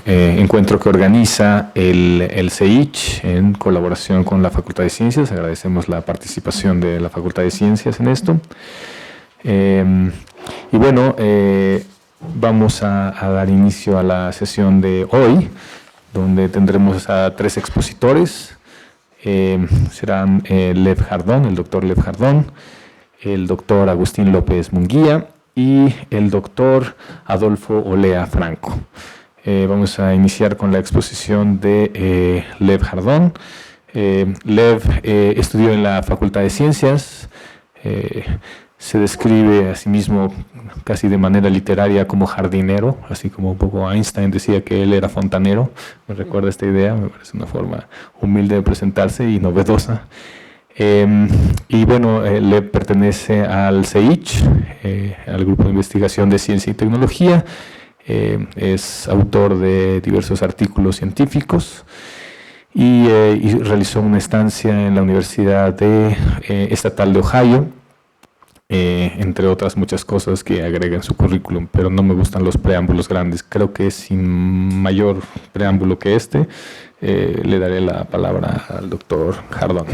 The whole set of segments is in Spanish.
encuentro que organiza el CEICH en colaboración con la Facultad de Ciencias. Agradecemos la participación de la Facultad de Ciencias en esto. Y bueno, vamos a dar inicio a la sesión de hoy, donde tendremos a 3 expositores. Serán Lev Jardón, el doctor Lev Jardón, el doctor Agustín López Munguía y el doctor Adolfo Olea Franco. Vamos a iniciar con la exposición de Lev Jardón. Lev estudió en la Facultad de Ciencias, se describe a sí mismo casi de manera literaria como jardinero, así como un poco Einstein decía que él era fontanero. Me recuerda esta idea, me parece una forma humilde de presentarse y novedosa. Y bueno, Lev pertenece al CEICH, al Grupo de Investigación de Ciencia y Tecnología. Es autor de diversos artículos científicos y realizó una estancia en la Universidad Estatal de Ohio, entre otras muchas cosas que agrega en su currículum, pero no me gustan los preámbulos grandes. Creo que sin mayor preámbulo que este, le daré la palabra al doctor Jardón.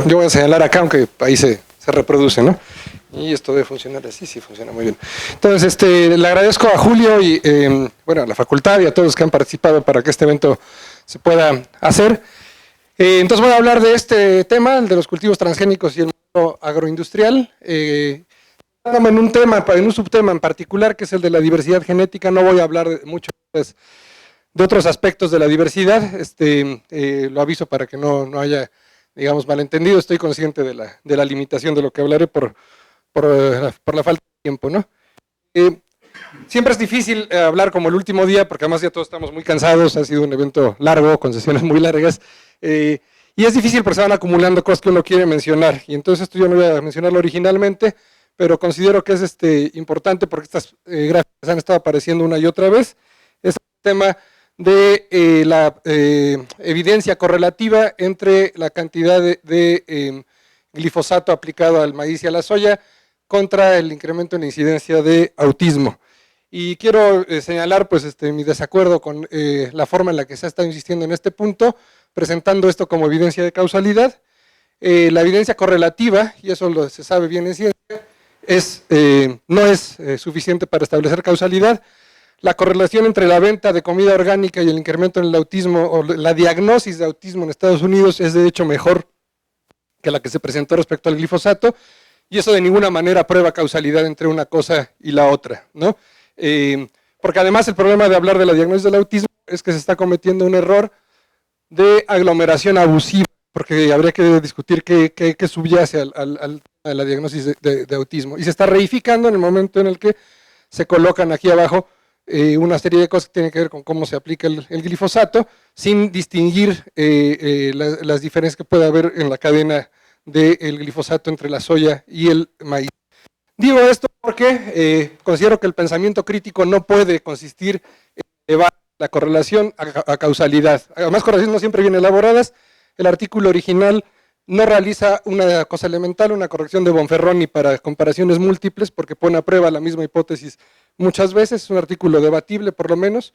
Yo voy a señalar acá, aunque ahí se reproduce, ¿no? Y esto debe funcionar así, sí funciona muy bien. Entonces, le agradezco a Julio y bueno, a la facultad y a todos los que han participado para que este evento se pueda hacer. Entonces voy a hablar de este tema, el de los cultivos transgénicos y el mundo agroindustrial. En un subtema en particular, que es el de la diversidad genética. No voy a hablar mucho de otros aspectos de la diversidad. Lo aviso para que no haya, digamos, malentendido. Estoy consciente de la limitación de lo que hablaré por la falta de tiempo, ¿no? Siempre es difícil hablar como el último día, porque además ya todos estamos muy cansados, ha sido un evento largo, con sesiones muy largas, y es difícil porque se van acumulando cosas que uno quiere mencionar, y entonces esto yo no voy a mencionarlo originalmente, pero considero que es importante porque estas gráficas han estado apareciendo una y otra vez. Es el tema de la evidencia correlativa entre la cantidad de glifosato aplicado al maíz y a la soya contra el incremento en la incidencia de autismo. Y quiero señalar pues, mi desacuerdo con la forma en la que se ha estado insistiendo en este punto, presentando esto como evidencia de causalidad. La evidencia correlativa, y eso se sabe bien en ciencia, no es suficiente para establecer causalidad. La correlación entre la venta de comida orgánica y el incremento en el autismo, o la diagnosis de autismo en Estados Unidos, es de hecho mejor que la que se presentó respecto al glifosato, y eso de ninguna manera prueba causalidad entre una cosa y la otra, ¿no? Porque además el problema de hablar de la diagnosis del autismo es que se está cometiendo un error de aglomeración abusiva, porque habría que discutir qué subyace a la diagnosis de autismo, y se está reificando en el momento en el que se colocan aquí abajo una serie de cosas que tienen que ver con cómo se aplica el glifosato, sin distinguir las diferencias que puede haber en la cadena del glifosato entre la soya y el maíz. Digo esto porque considero que el pensamiento crítico no puede consistir en elevar la correlación a causalidad. Además, correlaciones no siempre bien elaboradas. El artículo original no realiza una cosa elemental, una corrección de Bonferroni para comparaciones múltiples, porque pone a prueba la misma hipótesis muchas veces. Es un artículo debatible, por lo menos.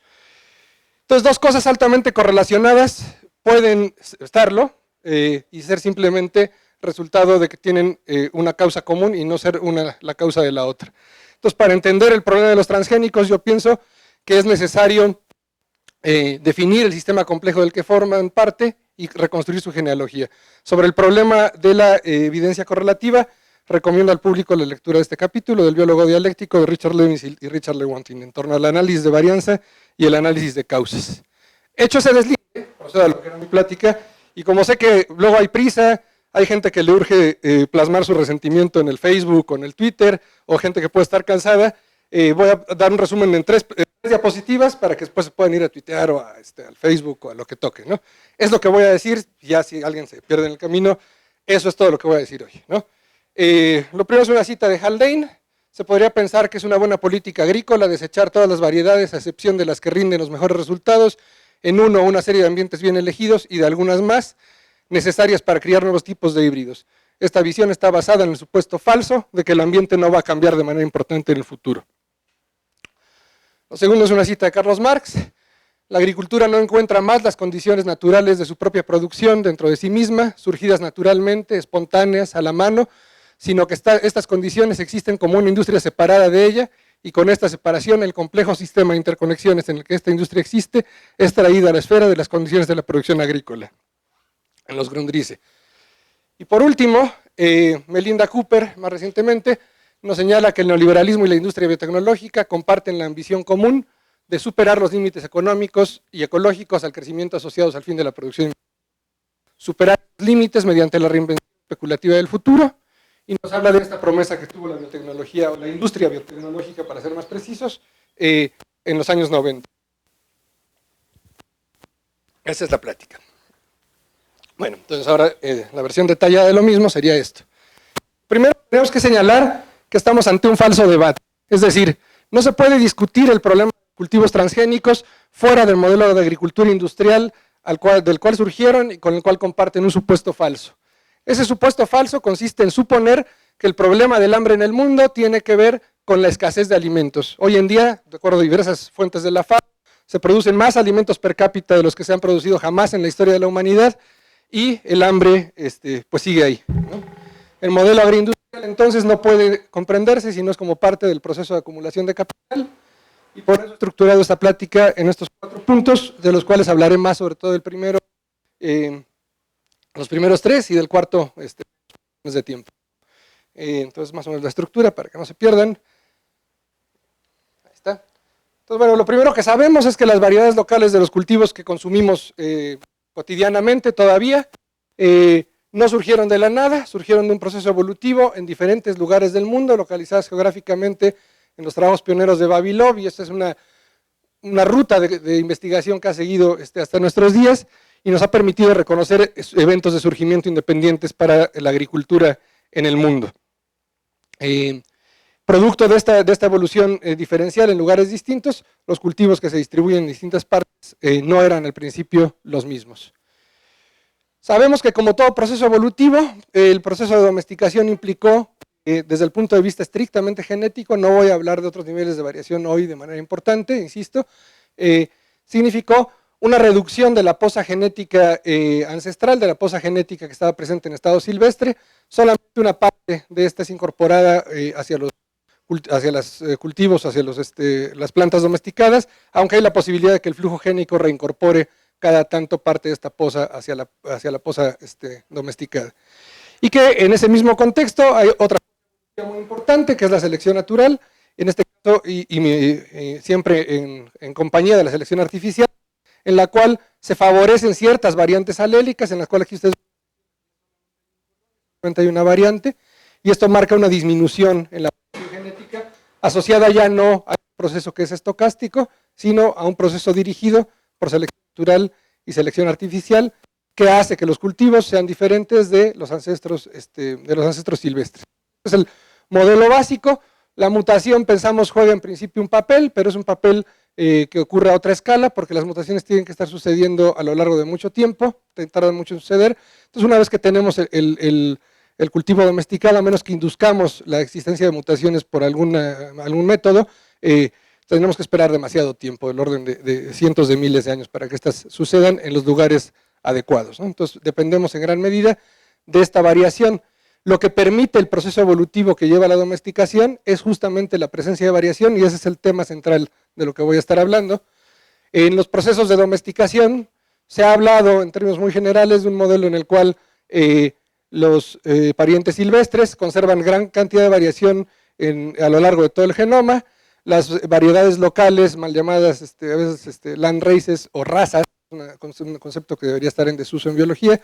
Entonces, dos cosas altamente correlacionadas pueden estarlo y ser simplemente resultado de que tienen una causa común y no ser la causa de la otra. Entonces, para entender el problema de los transgénicos, yo pienso que es necesario definir el sistema complejo del que forman parte y reconstruir su genealogía. Sobre el problema de la evidencia correlativa, recomiendo al público la lectura de este capítulo del biólogo dialéctico de Richard Lewis y Richard Lewontin en torno al análisis de varianza y el análisis de causas. Hecho ese deslize, o sea, lo que era mi plática, y como sé que luego hay prisa, hay gente que le urge plasmar su resentimiento en el Facebook o en el Twitter, o gente que puede estar cansada, voy a dar un resumen en tres diapositivas para que después se puedan ir a tuitear o al Facebook o a lo que toque, ¿no? Es lo que voy a decir, ya si alguien se pierde en el camino, eso es todo lo que voy a decir hoy, ¿no? Lo primero es una cita de Haldane. Se podría pensar que es una buena política agrícola desechar todas las variedades a excepción de las que rinden los mejores resultados en uno o una serie de ambientes bien elegidos y de algunas más necesarias para criar nuevos tipos de híbridos. Esta visión está basada en el supuesto falso de que el ambiente no va a cambiar de manera importante en el futuro. Lo segundo es una cita de Carlos Marx. La agricultura no encuentra más las condiciones naturales de su propia producción dentro de sí misma, surgidas naturalmente, espontáneas, a la mano, sino que estas condiciones existen como una industria separada de ella, y con esta separación el complejo sistema de interconexiones en el que esta industria existe es traída a la esfera de las condiciones de la producción agrícola, en los Grundrisse. Y por último, Melinda Cooper, más recientemente, nos señala que el neoliberalismo y la industria biotecnológica comparten la ambición común de superar los límites económicos y ecológicos al crecimiento asociados al fin de la producción. Superar los límites mediante la reinvención especulativa del futuro, y nos habla de esta promesa que tuvo la biotecnología, o la industria biotecnológica, para ser más precisos, en los años 90. Esa es la plática. Bueno, entonces ahora la versión detallada de lo mismo sería esto. Primero tenemos que señalar que estamos ante un falso debate, es decir, no se puede discutir el problema de cultivos transgénicos fuera del modelo de agricultura industrial del cual surgieron y con el cual comparten un supuesto falso. Ese supuesto falso consiste en suponer que el problema del hambre en el mundo tiene que ver con la escasez de alimentos. Hoy en día, de acuerdo a diversas fuentes de la FAO, se producen más alimentos per cápita de los que se han producido jamás en la historia de la humanidad, y el hambre pues sigue ahí, ¿no? El modelo agroindustrial entonces no puede comprenderse si no es como parte del proceso de acumulación de capital, y por eso he estructurado esta plática en estos 4 puntos, de los cuales hablaré más, sobre todo del primero, los primeros 3, y del cuarto de tiempo. Entonces más o menos la estructura para que no se pierdan. Ahí está. Entonces bueno, lo primero que sabemos es que las variedades locales de los cultivos que consumimos cotidianamente todavía no surgieron de la nada, surgieron de un proceso evolutivo en diferentes lugares del mundo, localizadas geográficamente en los trabajos pioneros de Vavilov, y esta es una ruta de investigación que ha seguido hasta nuestros días, y nos ha permitido reconocer eventos de surgimiento independientes para la agricultura en el mundo. Producto de esta evolución diferencial en lugares distintos, los cultivos que se distribuyen en distintas partes no eran al principio los mismos. Sabemos que, como todo proceso evolutivo, el proceso de domesticación implicó, desde el punto de vista estrictamente genético, no voy a hablar de otros niveles de variación hoy de manera importante, insisto, significó una reducción de la poza genética ancestral, de la poza genética que estaba presente en estado silvestre. Solamente una parte de esta es incorporada hacia los cultivos, hacia las plantas domesticadas, aunque hay la posibilidad de que el flujo génico reincorpore cada tanto parte de esta poza hacia la poza domesticada. Y que en ese mismo contexto hay otra cosa muy importante, que es la selección natural, en este caso, siempre en compañía de la selección artificial, en la cual se favorecen ciertas variantes alélicas, en las cuales aquí ustedes hay una variante, y esto marca una disminución en la variación genética, asociada ya no a un proceso que es estocástico, sino a un proceso dirigido por selección natural y selección artificial, que hace que los cultivos sean diferentes de los ancestros silvestres. Es el modelo básico. La mutación, pensamos, juega en principio un papel, pero es un papel que ocurre a otra escala, porque las mutaciones tienen que estar sucediendo a lo largo de mucho tiempo, tardan mucho en suceder. Entonces, una vez que tenemos el cultivo domesticado, a menos que induzcamos la existencia de mutaciones por algún método, tenemos que esperar demasiado tiempo, del orden de cientos de miles de años, para que estas sucedan en los lugares adecuados, ¿no? Entonces, dependemos en gran medida de esta variación. Lo que permite el proceso evolutivo que lleva a la domesticación es justamente la presencia de variación, y ese es el tema central de lo que voy a estar hablando. En los procesos de domesticación se ha hablado en términos muy generales de un modelo en el cual los parientes silvestres conservan gran cantidad de variación a lo largo de todo el genoma. Las variedades locales, mal llamadas a veces land races o razas, un concepto que debería estar en desuso en biología,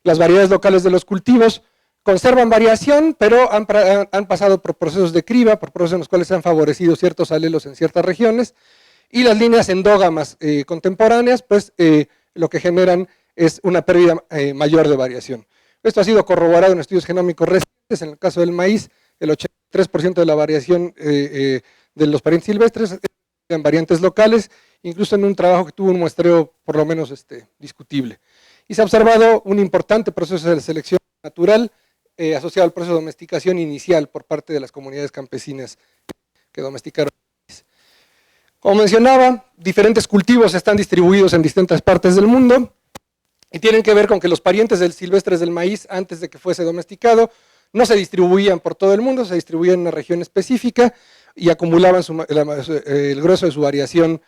las variedades locales de los cultivos conservan variación, pero han pasado por procesos de criba, por procesos en los cuales se han favorecido ciertos alelos en ciertas regiones, y las líneas endógamas contemporáneas, pues lo que generan es una pérdida mayor de variación. Esto ha sido corroborado en estudios genómicos recientes. En el caso del maíz, el 83% de la variación de los parientes silvestres eran variantes locales, incluso en un trabajo que tuvo un muestreo por lo menos discutible. Y se ha observado un importante proceso de selección natural asociado al proceso de domesticación inicial por parte de las comunidades campesinas que domesticaron. Como mencionaba, diferentes cultivos están distribuidos en distintas partes del mundo y tienen que ver con que los parientes silvestres del maíz, antes de que fuese domesticado, no se distribuían por todo el mundo, se distribuían en una región específica y acumulaban el grueso de su variación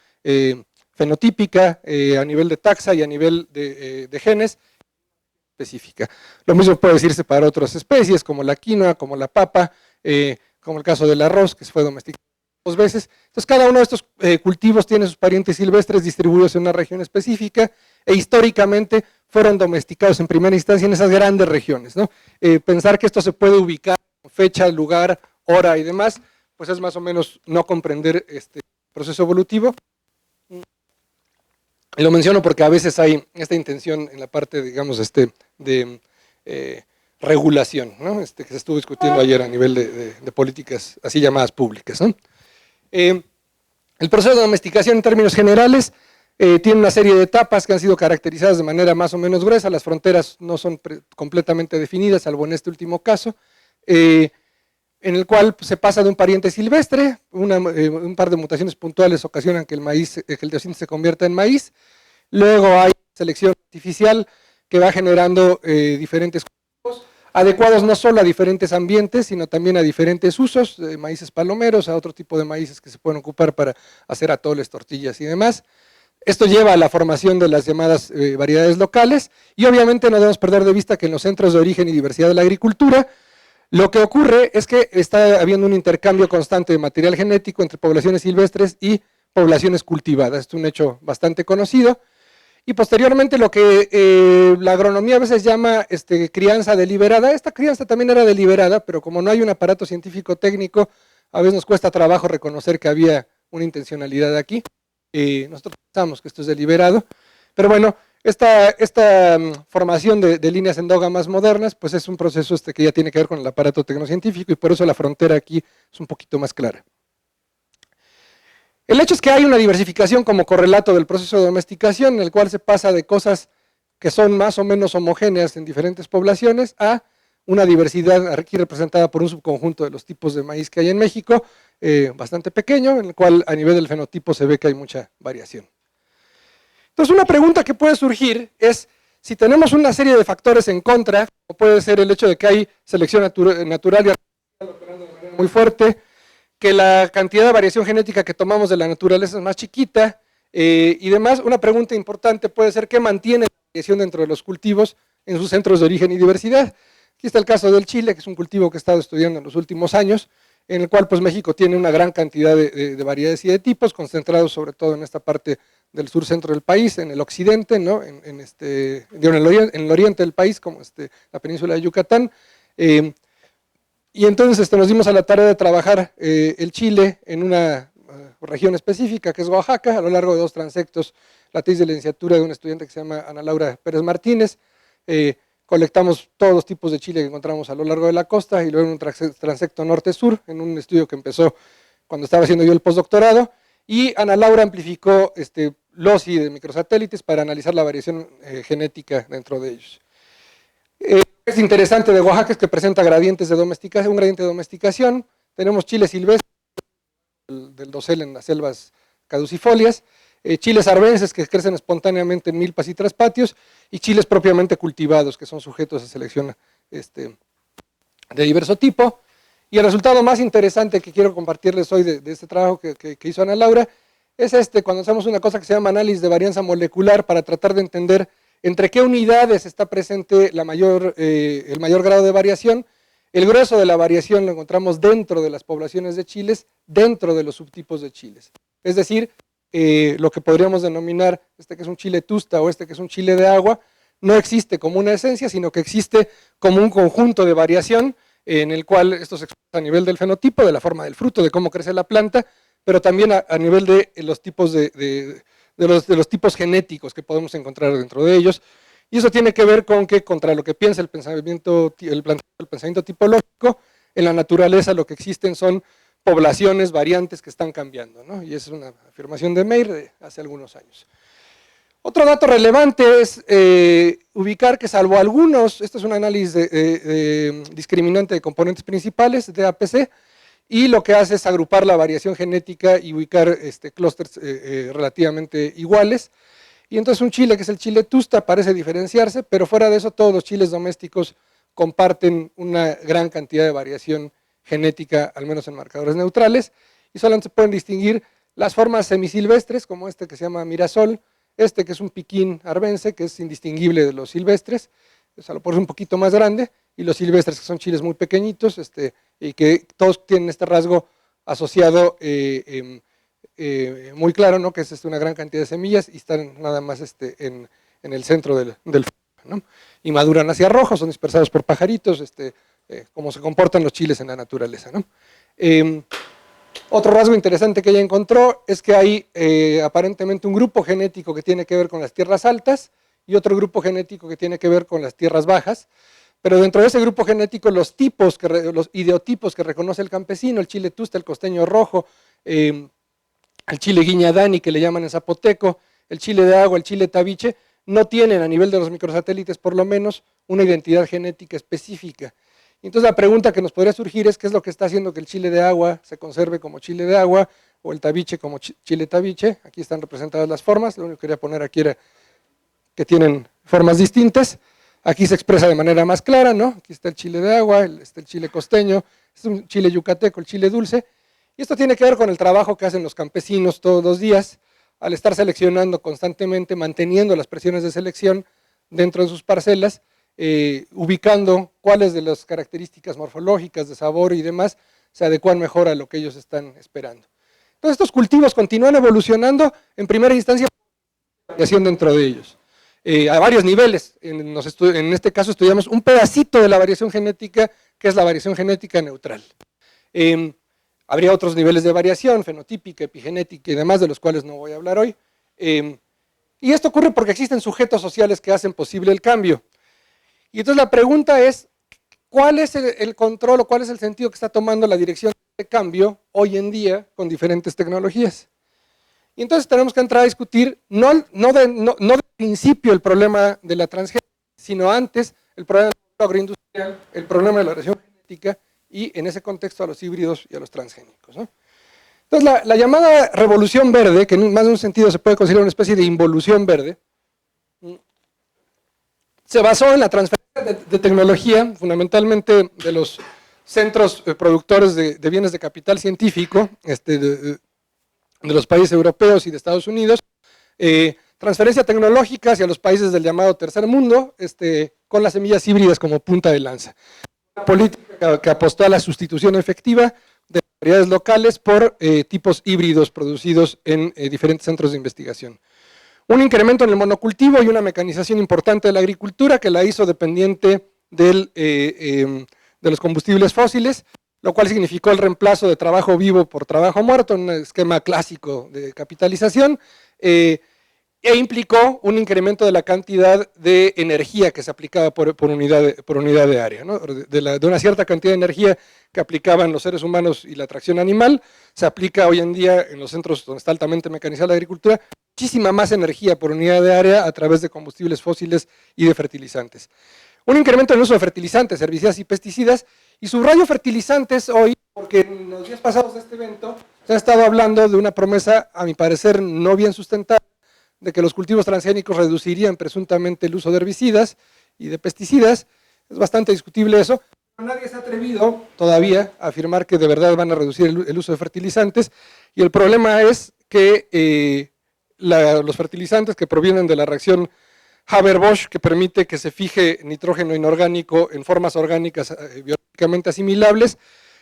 fenotípica a nivel de taxa y a nivel de genes específica. Lo mismo puede decirse para otras especies, como la quinoa, como la papa, como el caso del arroz, que se fue domesticado 2 veces. Entonces, cada uno de estos cultivos tiene sus parientes silvestres distribuidos en una región específica e históricamente fueron domesticados en primera instancia en esas grandes regiones, ¿no? Pensar que esto se puede ubicar con fecha, lugar, hora y demás, pues es más o menos no comprender este proceso evolutivo. Y lo menciono porque a veces hay esta intención en la parte, digamos, de regulación, ¿no? Que se estuvo discutiendo ayer a nivel de políticas así llamadas públicas, ¿no? El proceso de domesticación en términos generales tiene una serie de etapas que han sido caracterizadas de manera más o menos gruesa. Las fronteras no son completamente definidas, salvo en este último caso, en el cual se pasa de un pariente silvestre, un par de mutaciones puntuales ocasionan que el diosínte se convierta en maíz. Luego hay selección artificial que va generando diferentes cultivos, adecuados no solo a diferentes ambientes, sino también a diferentes usos, maíces palomeros, a otro tipo de maíces que se pueden ocupar para hacer atoles, tortillas y demás. Esto lleva a la formación de las llamadas variedades locales y obviamente no debemos perder de vista que en los centros de origen y diversidad de la agricultura, lo que ocurre es que está habiendo un intercambio constante de material genético entre poblaciones silvestres y poblaciones cultivadas. Es un hecho bastante conocido. Y posteriormente lo que la agronomía a veces llama crianza deliberada. Esta crianza también era deliberada, pero como no hay un aparato científico técnico, a veces nos cuesta trabajo reconocer que había una intencionalidad aquí. Nosotros pensamos que esto es deliberado, pero bueno, esta formación de líneas endógamas modernas, pues es un proceso que ya tiene que ver con el aparato tecnocientífico y por eso la frontera aquí es un poquito más clara. El hecho es que hay una diversificación como correlato del proceso de domesticación, en el cual se pasa de cosas que son más o menos homogéneas en diferentes poblaciones a una diversidad aquí representada por un subconjunto de los tipos de maíz que hay en México, bastante pequeño, en el cual a nivel del fenotipo se ve que hay mucha variación. Entonces, una pregunta que puede surgir es, si tenemos una serie de factores en contra, como puede ser el hecho de que hay selección natural y artificial operando de manera muy fuerte, que la cantidad de variación genética que tomamos de la naturaleza es más chiquita, y demás, una pregunta importante puede ser qué mantiene la variación dentro de los cultivos en sus centros de origen y diversidad. Aquí está el caso del chile, que es un cultivo que he estado estudiando en los últimos años, en el cual pues México tiene una gran cantidad de variedades y de tipos, concentrados sobre todo en esta parte del sur-centro del país, en el occidente, ¿no? en el oriente del país, como la península de Yucatán. Y entonces nos dimos a la tarea de trabajar el chile en una región específica, que es Oaxaca, a lo largo de 2 transectos, la tesis de licenciatura de un estudiante que se llama Ana Laura Pérez Martínez. Colectamos todos los tipos de chile que encontramos a lo largo de la costa y luego en un transecto norte-sur, en un estudio que empezó cuando estaba haciendo yo el postdoctorado, y Ana Laura amplificó loci de microsatélites para analizar la variación genética dentro de ellos. Es interesante de Oaxaca es que presenta gradientes de domesticación, un gradiente de domesticación. Tenemos chiles silvestres del dosel en las selvas caducifolias, chiles arbenses que crecen espontáneamente en milpas y traspatios, y chiles propiamente cultivados que son sujetos a selección de diverso tipo. Y el resultado más interesante que quiero compartirles hoy de este trabajo que hizo Ana Laura es cuando hacemos una cosa que se llama análisis de varianza molecular para tratar de entender entre qué unidades está presente el mayor grado de variación. El grueso de la variación lo encontramos dentro de las poblaciones de chiles, dentro de los subtipos de chiles. Es decir, lo que podríamos denominar que es un chile tusta o que es un chile de agua, no existe como una esencia, sino que existe como un conjunto de variación en el cual esto se expresa a nivel del fenotipo, de la forma del fruto, de cómo crece la planta, pero también a nivel de los tipos de los tipos genéticos que podemos encontrar dentro de ellos. Y eso tiene que ver con que, contra lo que piensa el pensamiento tipológico, en la naturaleza lo que existen son poblaciones, variantes que están cambiando, ¿no? Y esa es una afirmación de Mayr de hace algunos años. Otro dato relevante es ubicar que salvo algunos, esto es un análisis discriminante de componentes principales de APC, y lo que hace es agrupar la variación genética y ubicar clústeres relativamente iguales. Y entonces un chile, que es el chile tusta, parece diferenciarse, pero fuera de eso todos los chiles domésticos comparten una gran cantidad de variación genética, al menos en marcadores neutrales, y solamente se pueden distinguir las formas semisilvestres, como este que se llama mirasol, este que es un piquín arbense, que es indistinguible de los silvestres, o sea, lo pones un poquito más grande, y los silvestres, que son chiles muy pequeñitos, y que todos tienen este rasgo asociado muy claro, ¿no? Que es una gran cantidad de semillas y están nada más en el centro del ¿no? Y maduran hacia rojo, son dispersados por pajaritos, como se comportan los chiles en la naturaleza, ¿no? Otro rasgo interesante que ella encontró es que hay aparentemente un grupo genético que tiene que ver con las tierras altas y otro grupo genético que tiene que ver con las tierras bajas, pero dentro de ese grupo genético los ideotipos que reconoce el campesino, el chile tusta, el costeño rojo, el chile guiñadani que le llaman en zapoteco, el chile de agua, el chile tabiche, no tienen a nivel de los microsatélites por lo menos una identidad genética específica. Entonces la pregunta que nos podría surgir es qué es lo que está haciendo que el chile de agua se conserve como chile de agua o el tabiche como chile tabiche. Aquí están representadas las formas, lo único que quería poner aquí era que tienen formas distintas. Aquí se expresa de manera más clara, ¿no? Aquí está el chile de agua, el chile costeño, es un chile yucateco, el chile dulce. Y esto tiene que ver con el trabajo que hacen los campesinos todos los días, al estar seleccionando constantemente, manteniendo las presiones de selección dentro de sus parcelas, ubicando cuáles de las características morfológicas, de sabor y demás, se adecuan mejor a lo que ellos están esperando. Entonces estos cultivos continúan evolucionando, en primera instancia, variación dentro de ellos. A varios niveles, en este caso estudiamos un pedacito de la variación genética, que es la variación genética neutral. Habría otros niveles de variación, fenotípica, epigenética y demás, de los cuales no voy a hablar hoy. Y esto ocurre porque existen sujetos sociales que hacen posible el cambio. Y entonces la pregunta es, ¿cuál es el control o cuál es el sentido que está tomando la dirección de cambio hoy en día con diferentes tecnologías? Y entonces tenemos que entrar a discutir no de principio el problema de la transgénica, sino antes el problema del agroindustrial, el problema de la variación genética y en ese contexto a los híbridos y a los transgénicos, ¿no? Entonces la llamada revolución verde, que en más de un sentido se puede considerar una especie de involución verde, se basó en la transferencia de tecnología, fundamentalmente de los centros productores de bienes de capital científico, de los países europeos y de Estados Unidos, transferencia tecnológica hacia los países del llamado tercer mundo, con las semillas híbridas como punta de lanza. Una política que apostó a la sustitución efectiva de variedades locales por tipos híbridos producidos en diferentes centros de investigación. Un incremento en el monocultivo y una mecanización importante de la agricultura que la hizo dependiente de los combustibles fósiles, lo cual significó el reemplazo de trabajo vivo por trabajo muerto, un esquema clásico de capitalización, e implicó un incremento de la cantidad de energía que se aplicaba por unidad de área, ¿no? De una cierta cantidad de energía que aplicaban los seres humanos y la tracción animal, se aplica hoy en día en los centros donde está altamente mecanizada la agricultura, muchísima más energía por unidad de área a través de combustibles fósiles y de fertilizantes. Un incremento en el uso de fertilizantes, herbicidas y pesticidas, y subrayo fertilizantes hoy, porque en los días pasados de este evento se ha estado hablando de una promesa, a mi parecer, no bien sustentada, de que los cultivos transgénicos reducirían presuntamente el uso de herbicidas y de pesticidas. Es bastante discutible eso, pero nadie se ha atrevido todavía a afirmar que de verdad van a reducir el uso de fertilizantes, y el problema es que los fertilizantes que provienen de la reacción Haber-Bosch, que permite que se fije nitrógeno inorgánico en formas orgánicas biológicamente asimilables,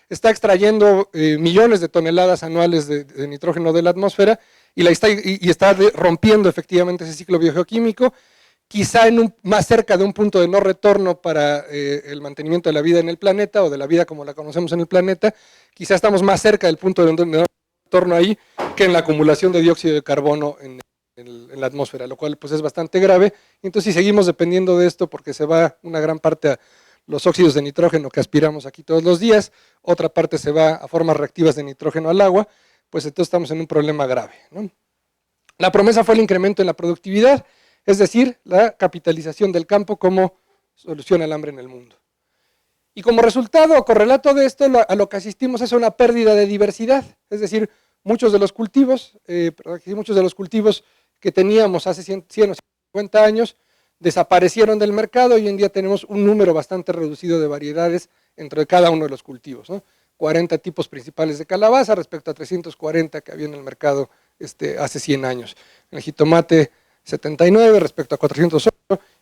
está extrayendo millones de toneladas anuales de nitrógeno de la atmósfera y está rompiendo efectivamente ese ciclo biogeoquímico, quizá más cerca de un punto de no retorno para el mantenimiento de la vida en el planeta, o de la vida como la conocemos en el planeta. Quizá estamos más cerca del punto de no retorno ahí que en la acumulación de dióxido de carbono en la atmósfera, lo cual pues es bastante grave. Entonces, si seguimos dependiendo de esto, porque se va una gran parte a los óxidos de nitrógeno que aspiramos aquí todos los días, otra parte se va a formas reactivas de nitrógeno al agua, pues entonces estamos en un problema grave, ¿no? La promesa fue el incremento en la productividad, es decir, la capitalización del campo como solución al hambre en el mundo. Y como resultado o correlato de esto, a lo que asistimos es una pérdida de diversidad, es decir, muchos de los cultivos que teníamos hace 100 o 50 años desaparecieron del mercado, y hoy en día tenemos un número bastante reducido de variedades entre cada uno de los cultivos, ¿no? 40 tipos principales de calabaza respecto a 340 que había en el mercado hace 100 años. En el jitomate 79 respecto a 408,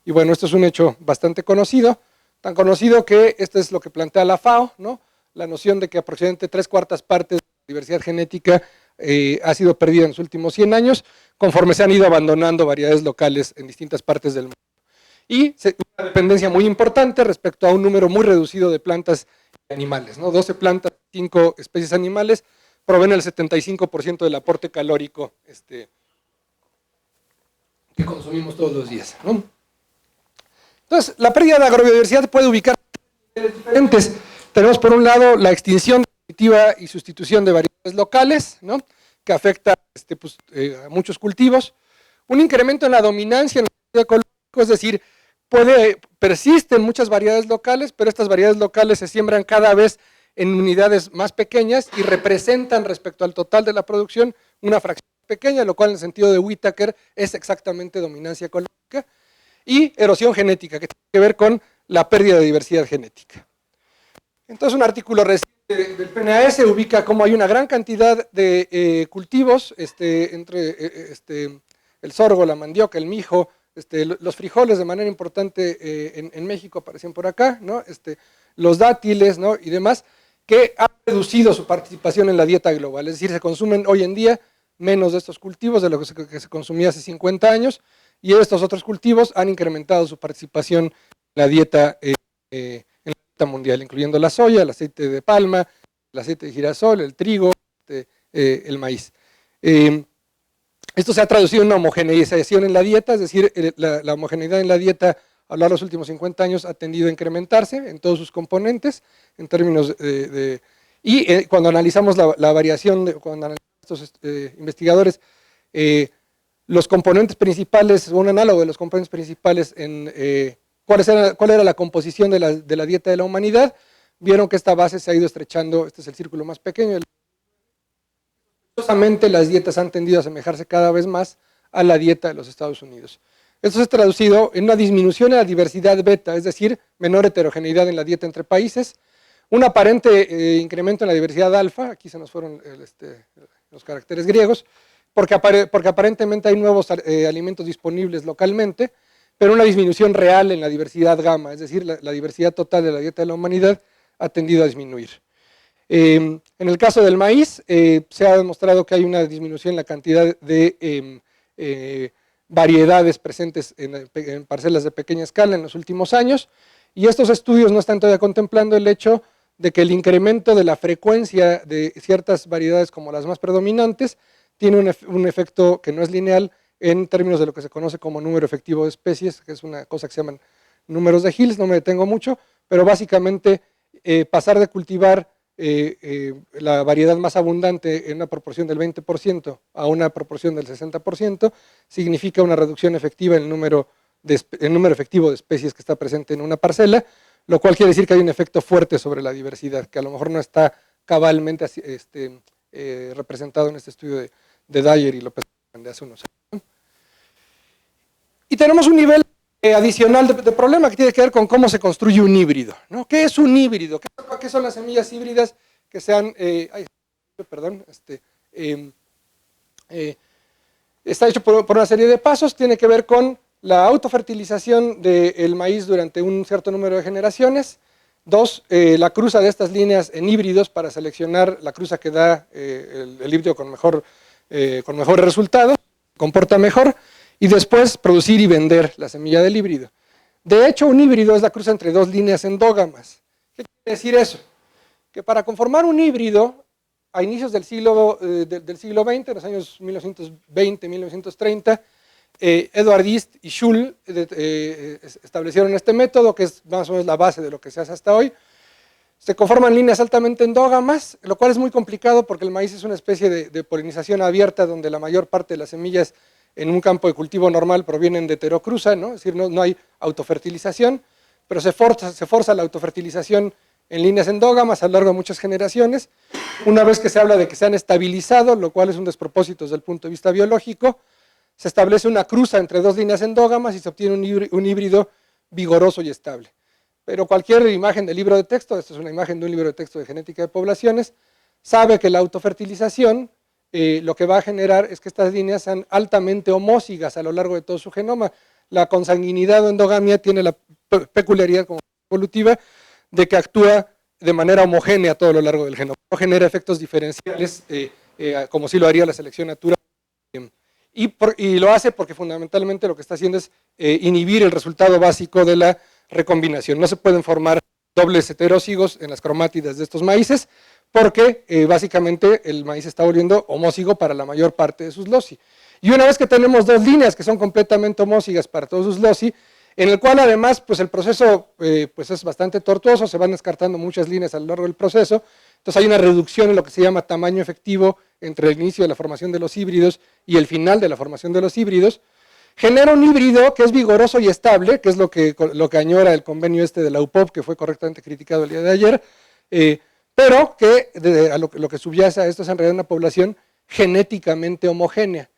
y bueno, esto es un hecho bastante conocido, tan conocido que esto es lo que plantea la FAO, ¿no? La noción de que aproximadamente 3/4 partes de la diversidad genética ha sido perdida en los últimos 100 años, conforme se han ido abandonando variedades locales en distintas partes del mundo. Y una dependencia muy importante respecto a un número muy reducido de plantas y animales, ¿no? 12 plantas, 5 especies animales, proveen el 75% del aporte calórico que consumimos todos los días, ¿no? Entonces, la pérdida de agrobiodiversidad puede ubicar en niveles diferentes. Tenemos por un lado la extinción definitiva y sustitución de variedades locales, ¿no? Que afecta a muchos cultivos. Un incremento en la dominancia en el sentido ecológico, es decir, persisten muchas variedades locales, pero estas variedades locales se siembran cada vez en unidades más pequeñas y representan respecto al total de la producción una fracción pequeña, lo cual en el sentido de Whittaker es exactamente dominancia ecológica. Y erosión genética, que tiene que ver con la pérdida de diversidad genética. Entonces, un artículo reciente del PNAS ubica cómo hay una gran cantidad de cultivos, entre el sorgo, la mandioca, el mijo, los frijoles de manera importante en México aparecen por acá, ¿no? Los dátiles, ¿no? Y demás, que han reducido su participación en la dieta global, es decir, se consumen hoy en día menos de estos cultivos de lo que se consumía hace 50 años, y estos otros cultivos han incrementado su participación en la dieta mundial, incluyendo la soya, el aceite de palma, el aceite de girasol, el trigo, el maíz. Esto se ha traducido en una homogeneización en la dieta, es decir, la homogeneidad en la dieta a lo largo de los últimos 50 años ha tendido a incrementarse en todos sus componentes, en términos cuando analizamos la variación, cuando analizamos estos investigadores, los componentes principales, un análogo de los componentes principales en cuál era la composición de la dieta de la humanidad, vieron que esta base se ha ido estrechando, este es el círculo más pequeño. Curiosamente, las dietas han tendido a asemejarse cada vez más a la dieta de los Estados Unidos. Esto se ha traducido en una disminución en la diversidad beta, es decir, menor heterogeneidad en la dieta entre países, un aparente incremento en la diversidad alfa, aquí se nos fueron los caracteres griegos, porque aparentemente hay nuevos alimentos disponibles localmente, pero una disminución real en la diversidad gamma, es decir, la diversidad total de la dieta de la humanidad ha tendido a disminuir. En el caso del maíz, se ha demostrado que hay una disminución en la cantidad de variedades presentes en parcelas de pequeña escala en los últimos años, y estos estudios no están todavía contemplando el hecho de que el incremento de la frecuencia de ciertas variedades como las más predominantes tiene un efecto que no es lineal en términos de lo que se conoce como número efectivo de especies, que es una cosa que se llaman números de Hills, no me detengo mucho, pero básicamente pasar de cultivar la variedad más abundante en una proporción del 20% a una proporción del 60% significa una reducción efectiva en el número efectivo de especies que está presente en una parcela, lo cual quiere decir que hay un efecto fuerte sobre la diversidad, que a lo mejor no está cabalmente representado en este estudio de Dyer y López de hace unos años. Y tenemos un nivel adicional de problema que tiene que ver con cómo se construye un híbrido, ¿no? ¿Qué es un híbrido? ¿Qué son las semillas híbridas que sean, está hecho por una serie de pasos? Tiene que ver con la autofertilización del maíz durante un cierto número de generaciones. 2, la cruza de estas líneas en híbridos para seleccionar la cruza que da el híbrido con mejores resultados, comporta mejor. y después producir y vender la semilla del híbrido. De hecho, un híbrido es la cruza entre dos líneas endógamas. ¿Qué quiere decir eso? Que para conformar un híbrido, a inicios del siglo XX, en los años 1920-1930, Edward East y Schul establecieron este método, que es más o menos la base de lo que se hace hasta hoy. Se conforman líneas altamente endógamas, lo cual es muy complicado porque el maíz es una especie de polinización abierta donde la mayor parte de las semillas en un campo de cultivo normal provienen de heterocruza, ¿no? Es decir, no hay autofertilización, pero se forza la autofertilización en líneas endógamas a lo largo de muchas generaciones. Una vez que se habla de que se han estabilizado, lo cual es un despropósito desde el punto de vista biológico, se establece una cruza entre dos líneas endógamas y se obtiene un híbrido vigoroso y estable. Pero cualquier imagen del libro de texto, esta es una imagen de un libro de texto de genética de poblaciones, sabe que la autofertilización lo que va a generar es que estas líneas sean altamente homózigas a lo largo de todo su genoma. La consanguinidad o endogamia tiene la peculiaridad como evolutiva de que actúa de manera homogénea a todo lo largo del genoma. No genera efectos diferenciales como si lo haría la selección natural. Y lo hace porque fundamentalmente lo que está haciendo es inhibir el resultado básico de la recombinación. No se pueden formar dobles heterocigos en las cromátidas de estos maíces porque básicamente el maíz se está volviendo homózigo para la mayor parte de sus loci. Y una vez que tenemos dos líneas que son completamente homózigas para todos sus loci, en el cual además pues el proceso pues es bastante tortuoso, se van descartando muchas líneas a lo largo del proceso, entonces hay una reducción en lo que se llama tamaño efectivo entre el inicio de la formación de los híbridos y el final de la formación de los híbridos, genera un híbrido que es vigoroso y estable, que es lo que añora el convenio este de la UPOP, que fue correctamente criticado el día de ayer, pero que lo que subyace a esto es en realidad una población genéticamente homogénea.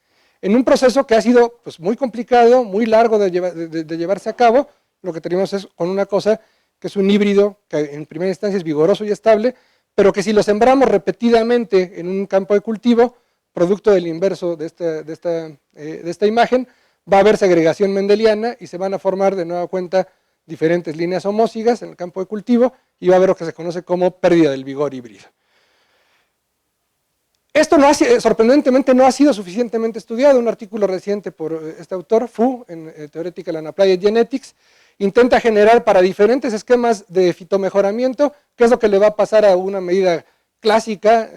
En un proceso que ha sido pues, muy complicado, muy largo de llevarse a cabo, lo que tenemos es con una cosa que es un híbrido que en primera instancia es vigoroso y estable, pero que si lo sembramos repetidamente en un campo de cultivo, producto del inverso de esta imagen, va a haber segregación mendeliana y se van a formar de nueva cuenta diferentes líneas homózigas en el campo de cultivo y va a haber lo que se conoce como pérdida del vigor híbrido. Esto sorprendentemente no ha sido suficientemente estudiado. Un artículo reciente por este autor, Fu, en Theoretical and Applied Genetics, intenta generar para diferentes esquemas de fitomejoramiento qué es lo que le va a pasar a una medida clásica,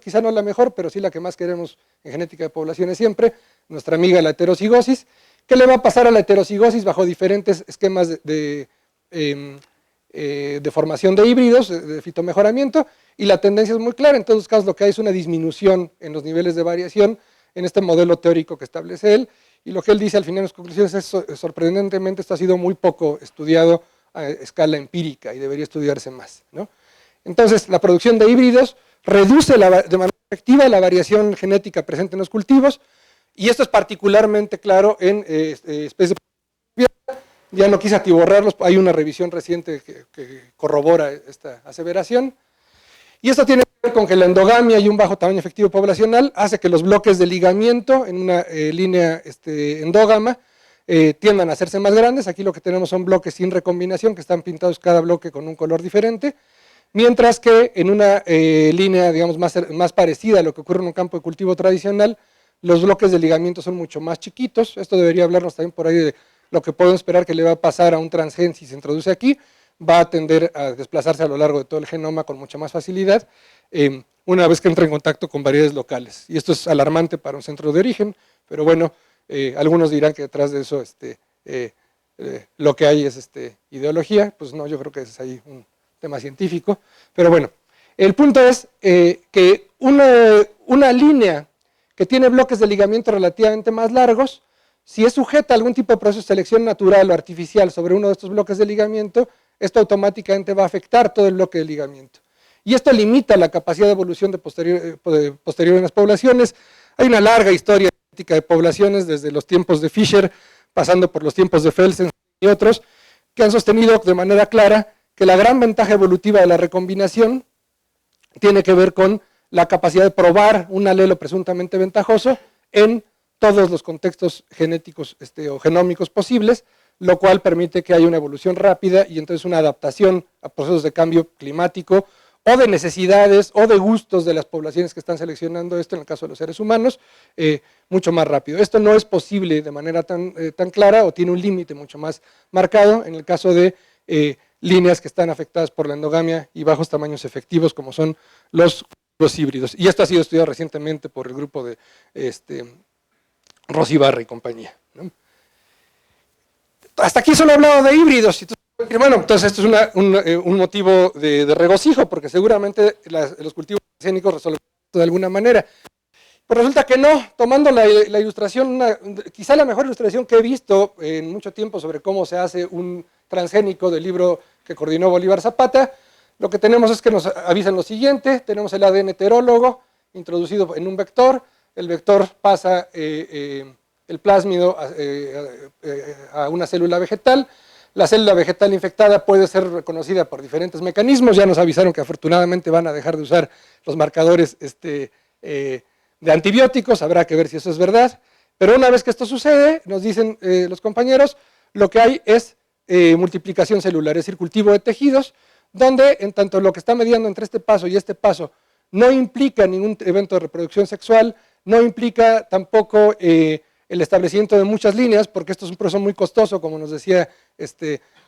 quizá no la mejor, pero sí la que más queremos en genética de poblaciones siempre, nuestra amiga la heterocigosis. ¿Qué le va a pasar a la heterocigosis bajo diferentes esquemas de formación de híbridos, de fitomejoramiento? Y la tendencia es muy clara. En todos los casos lo que hay es una disminución en los niveles de variación en este modelo teórico que establece él, y lo que él dice al final en las conclusiones es sorprendentemente esto ha sido muy poco estudiado a escala empírica y debería estudiarse más, ¿no? Entonces la producción de híbridos reduce de manera efectiva la variación genética presente en los cultivos, y esto es particularmente claro en especies de... Ya no quise atiborrarlos, hay una revisión reciente que corrobora esta aseveración. Y esto tiene que ver con que la endogamia y un bajo tamaño efectivo poblacional hace que los bloques de ligamiento en una línea endógama tiendan a hacerse más grandes. Aquí lo que tenemos son bloques sin recombinación, que están pintados cada bloque con un color diferente, mientras que en una línea digamos, más parecida a lo que ocurre en un campo de cultivo tradicional, los bloques de ligamiento son mucho más chiquitos. Esto debería hablarnos también por ahí de lo que podemos esperar que le va a pasar a un transgen si se introduce aquí. Va a tender a desplazarse a lo largo de todo el genoma con mucha más facilidad, una vez que entra en contacto con variedades locales. Y esto es alarmante para un centro de origen, pero bueno, algunos dirán que detrás de eso lo que hay es ideología. Pues no, yo creo que es ahí un tema científico. Pero bueno, el punto es que una línea que tiene bloques de ligamiento relativamente más largos, si es sujeta a algún tipo de proceso de selección natural o artificial sobre uno de estos bloques de ligamiento, esto automáticamente va a afectar todo el bloque de ligamiento. Y esto limita la capacidad de evolución posterior en las poblaciones. Hay una larga historia genética de poblaciones, desde los tiempos de Fischer, pasando por los tiempos de Felsen y otros, que han sostenido de manera clara que la gran ventaja evolutiva de la recombinación tiene que ver con la capacidad de probar un alelo presuntamente ventajoso en todos los contextos genéticos o genómicos posibles, lo cual permite que haya una evolución rápida y entonces una adaptación a procesos de cambio climático o de necesidades o de gustos de las poblaciones que están seleccionando esto, en el caso de los seres humanos, mucho más rápido. Esto no es posible de manera tan clara o tiene un límite mucho más marcado en el caso de líneas que están afectadas por la endogamia y bajos tamaños efectivos como son los híbridos. Y esto ha sido estudiado recientemente por el grupo de Rosy Barra y compañía, ¿no? Hasta aquí solo he hablado de híbridos. Bueno, entonces esto es un motivo de regocijo, porque seguramente los cultivos transgénicos resuelven esto de alguna manera. Pues resulta que no, tomando la ilustración, quizá la mejor ilustración que he visto en mucho tiempo sobre cómo se hace un transgénico del libro que coordinó Bolívar Zapata, lo que tenemos es que nos avisan lo siguiente: tenemos el ADN heterólogo introducido en un vector, el vector pasa el plásmido a una célula vegetal. La célula vegetal infectada puede ser reconocida por diferentes mecanismos. Ya nos avisaron que afortunadamente van a dejar de usar los marcadores de antibióticos, habrá que ver si eso es verdad. Pero una vez que esto sucede, nos dicen los compañeros, lo que hay es multiplicación celular, es decir, cultivo de tejidos, donde en tanto lo que está mediando entre este paso y este paso no implica ningún evento de reproducción sexual, no implica tampoco el establecimiento de muchas líneas, porque esto es un proceso muy costoso, como nos decía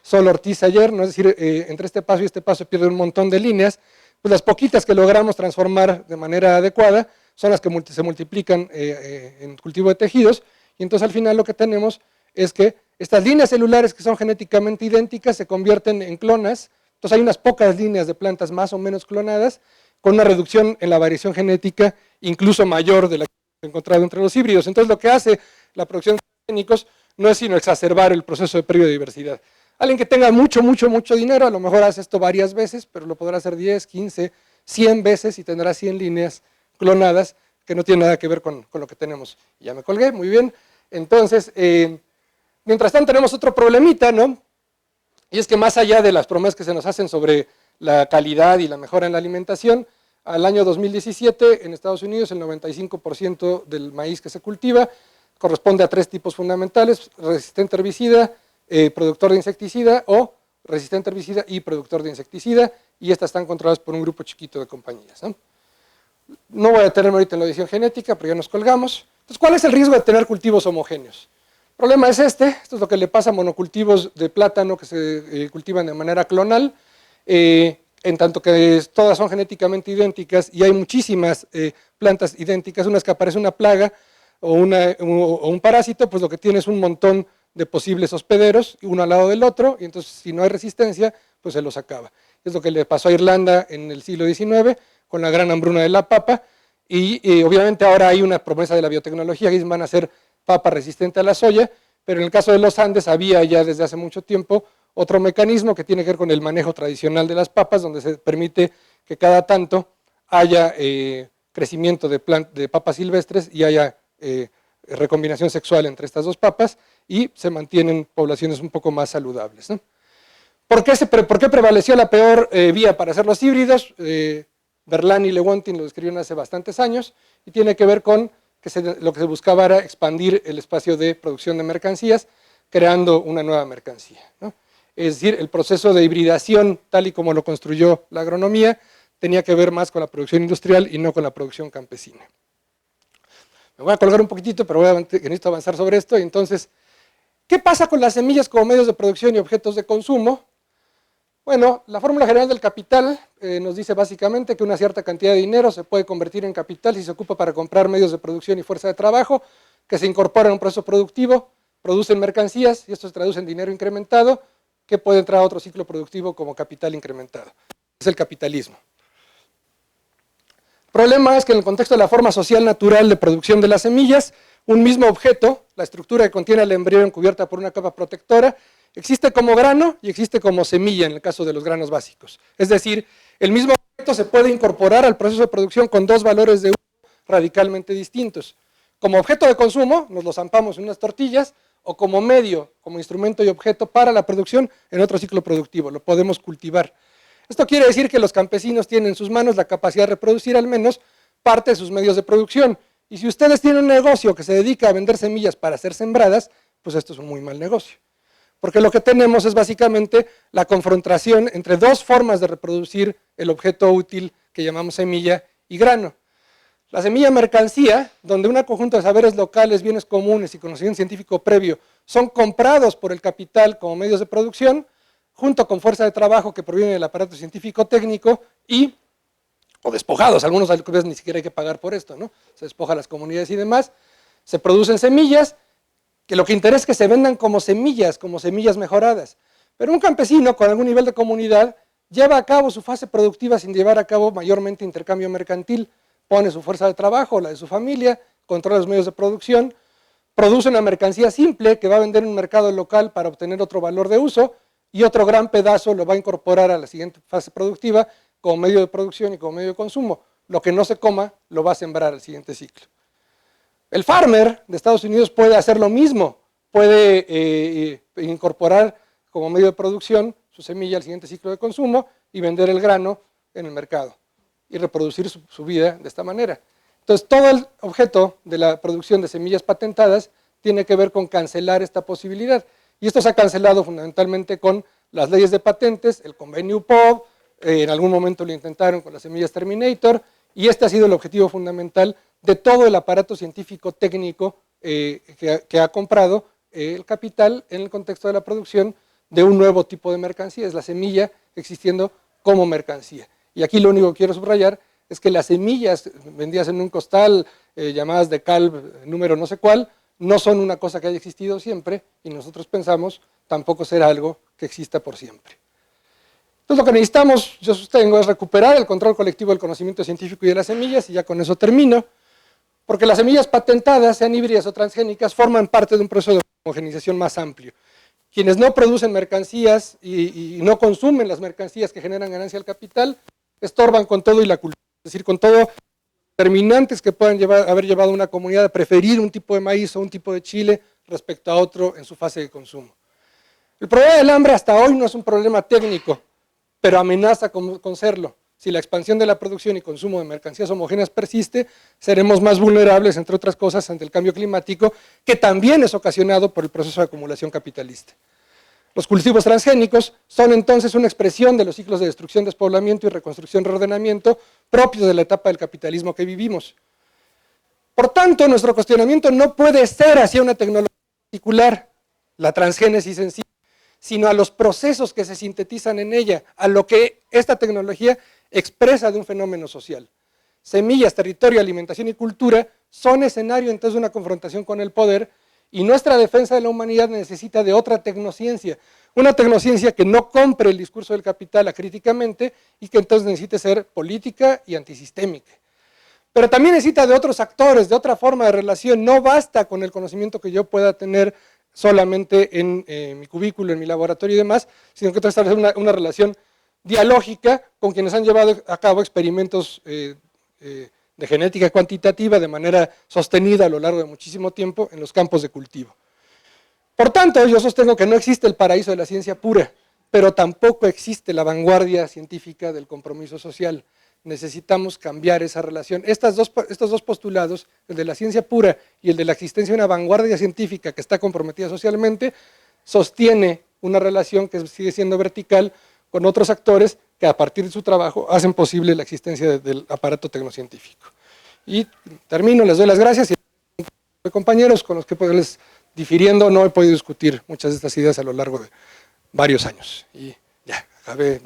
Sol Ortiz ayer, ¿no? Es decir, entre este paso y este paso pierde un montón de líneas. Pues las poquitas que logramos transformar de manera adecuada son las que se multiplican en cultivo de tejidos, y entonces al final lo que tenemos es que estas líneas celulares que son genéticamente idénticas se convierten en clonas. Entonces hay unas pocas líneas de plantas más o menos clonadas, con una reducción en la variación genética incluso mayor de la que hemos encontrado entre los híbridos. Entonces lo que hace la producción de transgénicos no es sino exacerbar el proceso de pérdida de diversidad. Alguien que tenga mucho dinero a lo mejor hace esto varias veces, pero lo podrá hacer 10, 15, 100 veces y tendrá 100 líneas clonadas que no tienen nada que ver con lo que tenemos. Ya me colgué, muy bien. Entonces, mientras tanto tenemos otro problemita, ¿no? Y es que más allá de las promesas que se nos hacen sobre la calidad y la mejora en la alimentación, al año 2017 en Estados Unidos el 95% del maíz que se cultiva corresponde a 3 tipos fundamentales: resistente herbicida, productor de insecticida, o resistente herbicida y productor de insecticida, y estas están controladas por un grupo chiquito de compañías, ¿no? No voy a detenerme ahorita en la edición genética, pero ya nos colgamos. Entonces, ¿cuál es el riesgo de tener cultivos homogéneos? El problema es esto es lo que le pasa a monocultivos de plátano que se cultivan de manera clonal, en tanto que todas son genéticamente idénticas y hay muchísimas plantas idénticas. Una vez que aparece una plaga o un parásito, pues lo que tiene es un montón de posibles hospederos, uno al lado del otro, y entonces si no hay resistencia, pues se los acaba. Es lo que le pasó a Irlanda en el siglo XIX, con la gran hambruna de la papa, y obviamente ahora hay una promesa de la biotecnología que van a ser papa resistente a la soya, pero en el caso de los Andes había ya desde hace mucho tiempo otro mecanismo que tiene que ver con el manejo tradicional de las papas, donde se permite que cada tanto haya crecimiento de papas silvestres y haya recombinación sexual entre estas dos papas, y se mantienen poblaciones un poco más saludables, ¿no? ¿Por qué prevaleció la peor vía para hacer los híbridos? Berlán y Lewontin lo describieron hace bastantes años, y tiene que ver con que lo que se buscaba era expandir el espacio de producción de mercancías, creando una nueva mercancía, ¿no? Es decir, el proceso de hibridación, tal y como lo construyó la agronomía, tenía que ver más con la producción industrial y no con la producción campesina. Me voy a colgar un poquitito, pero necesito avanzar sobre esto. Y entonces, ¿qué pasa con las semillas como medios de producción y objetos de consumo? Bueno, la fórmula general del capital nos dice básicamente que una cierta cantidad de dinero se puede convertir en capital si se ocupa para comprar medios de producción y fuerza de trabajo, que se incorporan a un proceso productivo, producen mercancías, y esto se traduce en dinero incrementado, que puede entrar a otro ciclo productivo como capital incrementado. Es el capitalismo. El problema es que en el contexto de la forma social natural de producción de las semillas, un mismo objeto, la estructura que contiene el embrión cubierta por una capa protectora, existe como grano y existe como semilla en el caso de los granos básicos. Es decir, el mismo objeto se puede incorporar al proceso de producción con dos valores de uso radicalmente distintos. Como objeto de consumo, nos lo zampamos en unas tortillas, o como medio, como instrumento y objeto para la producción en otro ciclo productivo, lo podemos cultivar. Esto quiere decir que los campesinos tienen en sus manos la capacidad de reproducir al menos parte de sus medios de producción. Y si ustedes tienen un negocio que se dedica a vender semillas para ser sembradas, pues esto es un muy mal negocio. porque lo que tenemos es básicamente la confrontación entre dos formas de reproducir el objeto útil que llamamos semilla y grano. La semilla mercancía, donde un conjunto de saberes locales, bienes comunes y conocimiento científico previo son comprados por el capital como medios de producción, junto con fuerza de trabajo que proviene del aparato científico técnico o despojados, algunos veces ni siquiera hay que pagar por esto, ¿no? Se despoja a las comunidades y demás, se producen semillas, que lo que interesa es que se vendan como semillas mejoradas. Pero un campesino con algún nivel de comunidad lleva a cabo su fase productiva sin llevar a cabo mayormente intercambio mercantil, pone su fuerza de trabajo, la de su familia, controla los medios de producción, produce una mercancía simple que va a vender en un mercado local para obtener otro valor de uso y otro gran pedazo lo va a incorporar a la siguiente fase productiva como medio de producción y como medio de consumo. Lo que no se coma lo va a sembrar al siguiente ciclo. El farmer de Estados Unidos puede hacer lo mismo, puede incorporar como medio de producción su semilla al siguiente ciclo de consumo y vender el grano en el mercado y reproducir su vida de esta manera. Entonces, todo el objeto de la producción de semillas patentadas tiene que ver con cancelar esta posibilidad. Y esto se ha cancelado fundamentalmente con las leyes de patentes, el convenio UPOV, en algún momento lo intentaron con las semillas Terminator, y este ha sido el objetivo fundamental de todo el aparato científico técnico que ha comprado el capital en el contexto de la producción de un nuevo tipo de mercancía, es la semilla existiendo como mercancía. Y aquí lo único que quiero subrayar es que las semillas vendidas en un costal, llamadas de cal número no sé cuál, no son una cosa que haya existido siempre y nosotros pensamos tampoco será algo que exista por siempre. Entonces lo que necesitamos, yo sostengo, es recuperar el control colectivo del conocimiento científico y de las semillas, y ya con eso termino, porque las semillas patentadas, sean híbridas o transgénicas, forman parte de un proceso de homogenización más amplio. Quienes no producen mercancías y no consumen las mercancías que generan ganancia al capital, estorban con todo y la cultura, es decir, con todo determinantes que puedan haber llevado a una comunidad a preferir un tipo de maíz o un tipo de chile respecto a otro en su fase de consumo. El problema del hambre hasta hoy no es un problema técnico, pero amenaza con serlo. Si la expansión de la producción y consumo de mercancías homogéneas persiste, seremos más vulnerables, entre otras cosas, ante el cambio climático, que también es ocasionado por el proceso de acumulación capitalista. Los cultivos transgénicos son entonces una expresión de los ciclos de destrucción, despoblamiento y reconstrucción-reordenamiento propios de la etapa del capitalismo que vivimos. Por tanto, nuestro cuestionamiento no puede ser hacia una tecnología particular, la transgénesis en sí, sino a los procesos que se sintetizan en ella, a lo que esta tecnología expresa de un fenómeno social. Semillas, territorio, alimentación y cultura son escenario entonces de una confrontación con el poder, y nuestra defensa de la humanidad necesita de otra tecnociencia, una tecnociencia que no compre el discurso del capital acríticamente y que entonces necesite ser política y antisistémica. Pero también necesita de otros actores, de otra forma de relación. No basta con el conocimiento que yo pueda tener solamente en mi cubículo, en mi laboratorio y demás, sino que tengo que establecer una relación dialógica con quienes han llevado a cabo experimentos de genética cuantitativa de manera sostenida a lo largo de muchísimo tiempo en los campos de cultivo. Por tanto, yo sostengo que no existe el paraíso de la ciencia pura, pero tampoco existe la vanguardia científica del compromiso social. Necesitamos cambiar esa relación. Estos dos postulados, el de la ciencia pura y el de la existencia de una vanguardia científica que está comprometida socialmente, sostiene una relación que sigue siendo vertical con otros actores que a partir de su trabajo hacen posible la existencia del aparato tecnocientífico. Y termino, les doy las gracias y compañeros con los que les difiriendo no he podido discutir muchas de estas ideas a lo largo de varios años. Y ya, acabé.